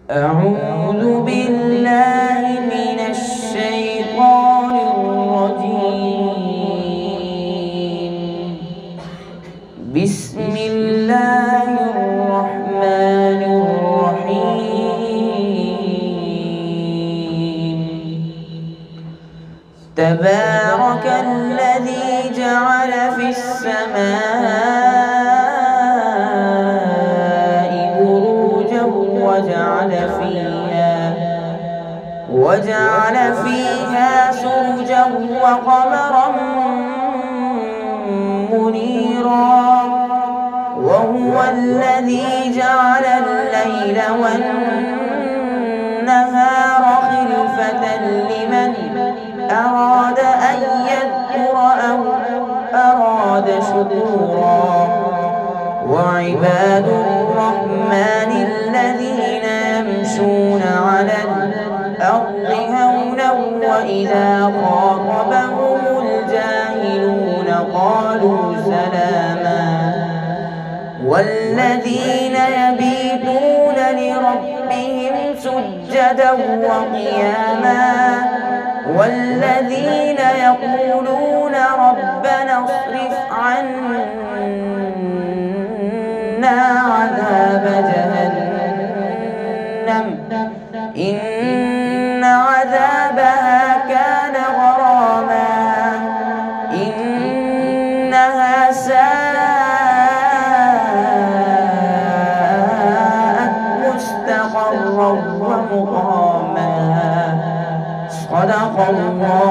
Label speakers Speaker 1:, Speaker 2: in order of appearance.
Speaker 1: أعوذ بالله من الشيطان الرجيم. بسم الله الرحمن الرحيم. تبارك الذي جعل في السماء بروجا وجعل فيها سرجا وقمرا منيرا، وهو الذي جعل الليل والنهار خلفة لمن أراد أن يذكر أو أراد شكورا. وعباد الرحمن الذين يمشون على الأرض هونا وإذا خاطبهم الجاهلون قالوا سلاما. والذين يبيتون لربهم سجدا وقياما، والذين يقولون ربنا اصرف عنا عذاب جهنم إن عذابها كان غراما إنها ساءت مستقرا ومقاما. صدق الله